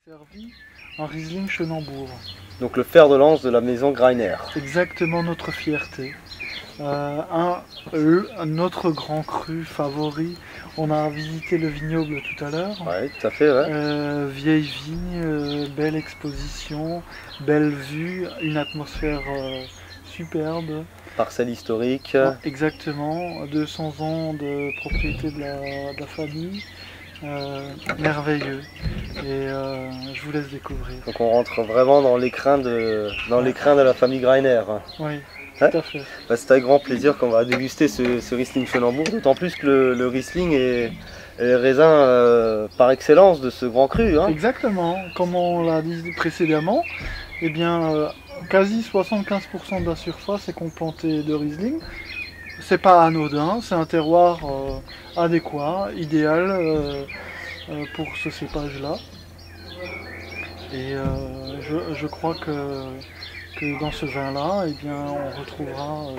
Servi un Riesling Chenambourg. Donc le fer de lance de la maison Greiner. Exactement notre fierté. Notre grand cru favori. On a visité le vignoble tout à l'heure. Oui, tout à fait, ouais. Vieille vigne, belle exposition, belle vue, une atmosphère superbe. Parcelle historique. Exactement, 200 ans de propriété de la famille. Merveilleux, et je vous laisse découvrir. Donc on rentre vraiment dans l'écrin de la famille Greiner. Oui, Ouais. tout à fait. Bah, c'est avec grand plaisir qu'on va déguster ce Riesling Chenambourg, d'autant plus que le Riesling est le raisin par excellence de ce grand cru. Hein. Exactement, comme on l'a dit précédemment, eh bien, quasi 75% de la surface est complantée de Riesling. C'est pas anodin, c'est un terroir adéquat, idéal pour ce cépage-là. Et je crois que dans ce vin-là, eh bien, on retrouvera,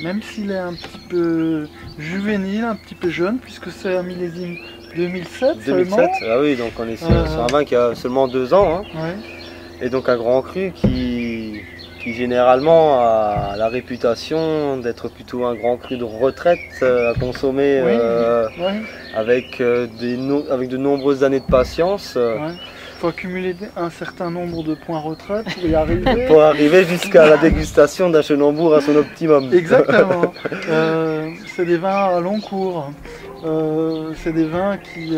même s'il est un petit peu juvénile, un petit peu jeune, puisque c'est un millésime 2007 seulement. 2007, ah oui, donc on est sur un vin qui a seulement 2 ans. Hein. Ouais. Et donc un grand cru qui généralement a la réputation d'être plutôt un grand cru de retraite à consommer avec de nombreuses années de patience. Il faut accumuler un certain nombre de points retraite pour y arriver. Pour arriver jusqu'à la dégustation d'un Chenambourg à son optimum. Exactement. C'est des vins à long cours. C'est des vins qui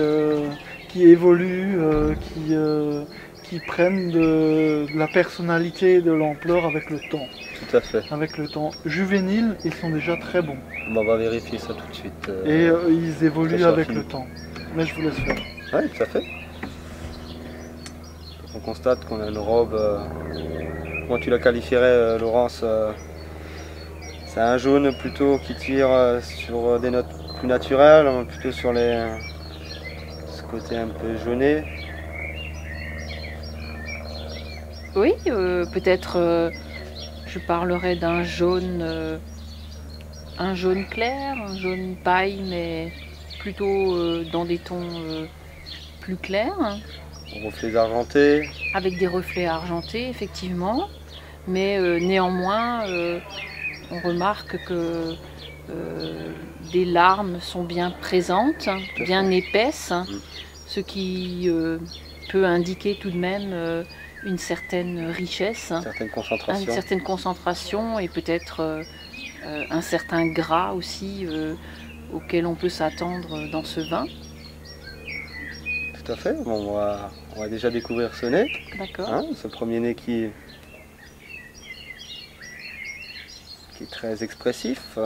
évoluent, qui prennent de la personnalité et de l'ampleur avec le temps. Tout à fait. Avec le temps. Juvéniles, ils sont déjà très bons. Bon, on va vérifier ça tout de suite. Et ils évoluent avec le temps. Mais je vous laisse faire. Oui, tout à fait. On constate qu'on a une robe, comment tu la qualifierais Laurence, c'est un jaune plutôt qui tire sur des notes plus naturelles, plutôt sur ce côté un peu jauné. Oui, peut-être je parlerais d'un jaune clair, un jaune paille, mais plutôt dans des tons plus clairs. Reflets argentés. Avec des reflets argentés, effectivement, mais néanmoins, on remarque que des larmes sont bien présentes, bien épaisses, ce qui peut indiquer tout de même une certaine richesse, une certaine concentration et peut-être un certain gras aussi auquel on peut s'attendre dans ce vin. Tout à fait, bon, on va déjà découvrir ce nez. D'accord. Hein, ce premier nez qui est très expressif.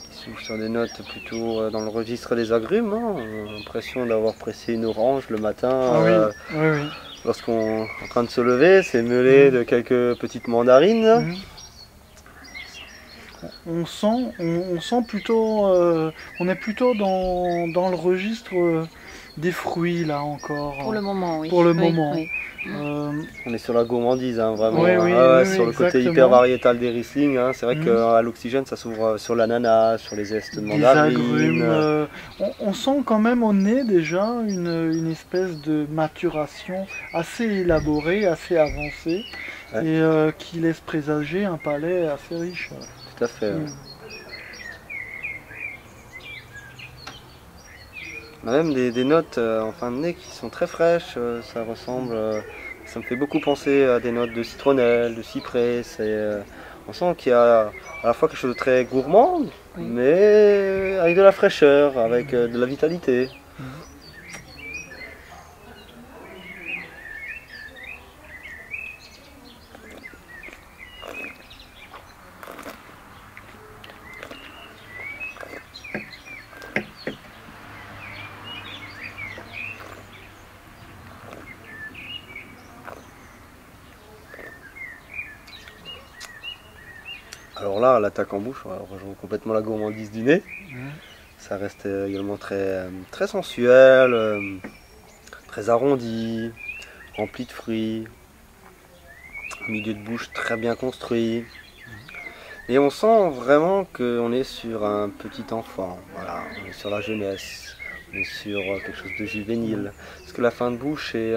Qui s'ouvre sur des notes plutôt dans le registre des agrumes. Hein. L'impression d'avoir pressé une orange le matin lorsqu'on est en train de se lever. C'est mêlé de quelques petites mandarines. On sent plutôt, on est plutôt dans le registre des fruits là encore. Pour le moment, oui. Pour le moment. Oui. On est sur la gourmandise, hein, vraiment. Sur le côté hyper variétal des Riesling. Hein. C'est vrai qu'à l'oxygène, ça s'ouvre sur l'ananas, sur les zestes de mandarine. Des agrumes. On sent quand même au nez déjà une espèce de maturation assez élaborée, assez avancée, et qui laisse présager un palais assez riche. Tout à fait. On a même des notes en fin de nez qui sont très fraîches, ça ressemble, ça me fait beaucoup penser à des notes de citronnelle, de cyprès. On sent qu'il y a à la fois quelque chose de très gourmand, mais avec de la fraîcheur, avec de la vitalité. Alors là, l'attaque en bouche, on rejoint complètement la gourmandise du nez. Ça reste également très sensuel, très arrondi, rempli de fruits, milieu de bouche très bien construit. Et on sent vraiment qu'on est sur un petit enfant, voilà, on est sur la jeunesse. mais sur quelque chose de juvénile. Parce que la fin de bouche est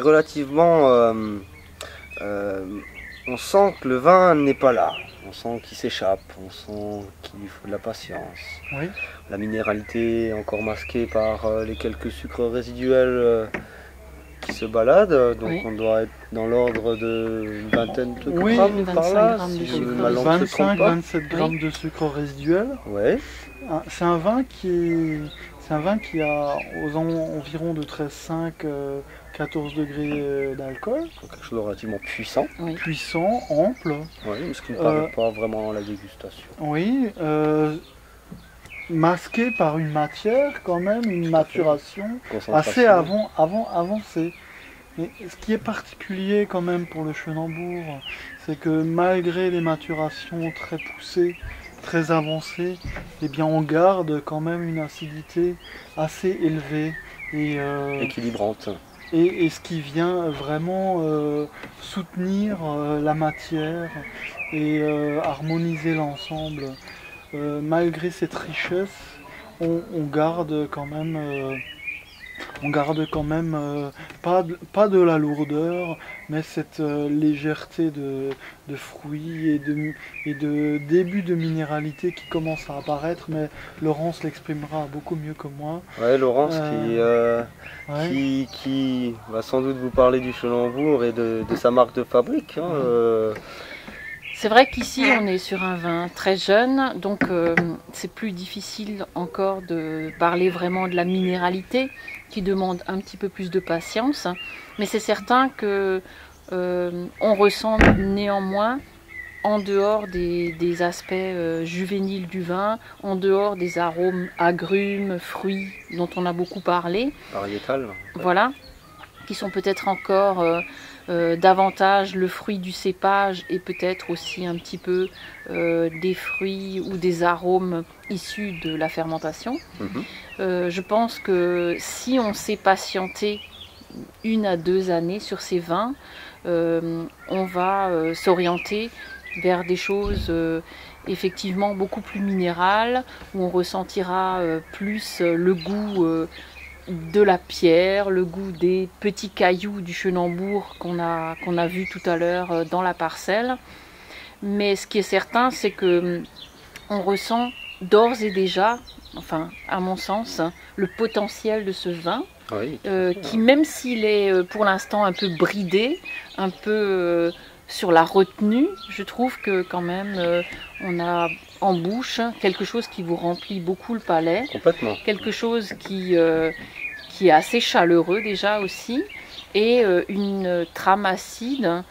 relativement... on sent que le vin n'est pas là, on sent qu'il s'échappe, on sent qu'il faut de la patience. Oui. La minéralité est encore masquée par les quelques sucres résiduels qui se baladent, donc Oui. on doit être dans l'ordre d'une vingtaine de Oui, grammes par 25 là, grammes de si sucre. ma langue ne se trompe pas. 25-27 grammes de sucre résiduel. Ouais, C'est un vin qui a aux environs de 13,5 14 degrés d'alcool, donc quelque chose de relativement puissant, Oui. puissant, ample. ouais, mais ce qui ne paraît pas vraiment à la dégustation. Oui, masqué par une matière quand même, une maturation assez avancée. Mais ce qui est particulier quand même pour le Chenambourg, c'est que malgré les maturations très poussées, très avancées, eh bien on garde quand même une acidité assez élevée Équilibrante. et ce qui vient vraiment soutenir la matière et harmoniser l'ensemble. Malgré cette richesse, on garde quand même, pas de la lourdeur, mais cette légèreté de fruits et de début de minéralité qui commence à apparaître, mais Laurence l'exprimera beaucoup mieux que moi. Ouais, Laurence Ouais. qui va sans doute vous parler du Chenambourg et de sa marque de fabrique. C'est vrai qu'ici on est sur un vin très jeune, donc c'est plus difficile encore de parler vraiment de la minéralité qui demande un petit peu plus de patience. Mais c'est certain que on ressent néanmoins, en dehors des aspects juvéniles du vin, en dehors des arômes agrumes, fruits dont on a beaucoup parlé, Variétal. voilà, qui sont peut-être encore davantage le fruit du cépage et peut-être aussi un petit peu des fruits ou des arômes issus de la fermentation. Je pense que si on s'est patienté 1 à 2 années sur ces vins, on va s'orienter vers des choses effectivement beaucoup plus minérales, où on ressentira plus le goût de la pierre, le goût des petits cailloux du Chenambourg qu'on a vu tout à l'heure dans la parcelle. Mais ce qui est certain, c'est que on ressent d'ores et déjà, enfin à mon sens, le potentiel de ce vin, Oui, qui même s'il est pour l'instant un peu bridé, un peu sur la retenue, je trouve que quand même on a en bouche quelque chose qui vous remplit beaucoup le palais, complètement. quelque chose qui est assez chaleureux déjà aussi, et une trame acide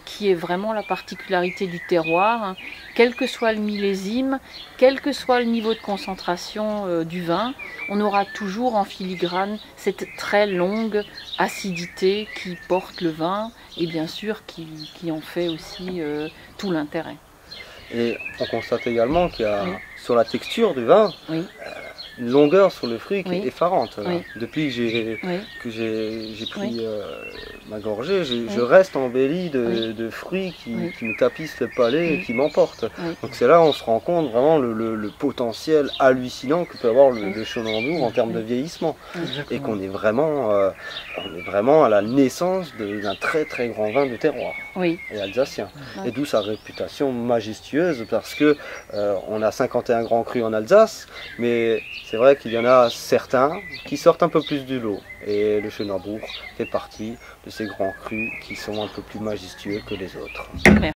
qui est vraiment la particularité du terroir. Quel que soit le millésime, quel que soit le niveau de concentration du vin, on aura toujours en filigrane cette très longue acidité qui porte le vin et bien sûr qui en fait aussi tout l'intérêt. Et on constate également qu'il y a Oui. sur la texture du vin, Oui. une longueur sur le fruit qui Oui. est effarante. Là. Oui. Depuis que j'ai pris Oui. ma gorgée, je Oui. reste embelli de, Oui. de fruits qui Oui. me tapissent le palais et Oui. qui m'emportent. Oui. Donc c'est là où on se rend compte vraiment le potentiel hallucinant que peut avoir le Chenambourg en termes de vieillissement. Et qu'on est vraiment à la naissance d'un très très grand vin de terroir Oui. et alsacien. Oui. Et d'où sa réputation majestueuse parce que on a 51 grands crus en Alsace, mais c'est vrai qu'il y en a certains qui sortent un peu plus du lot. Et le Chenambourg fait partie de ces grands crus qui sont un peu plus majestueux que les autres. Merci.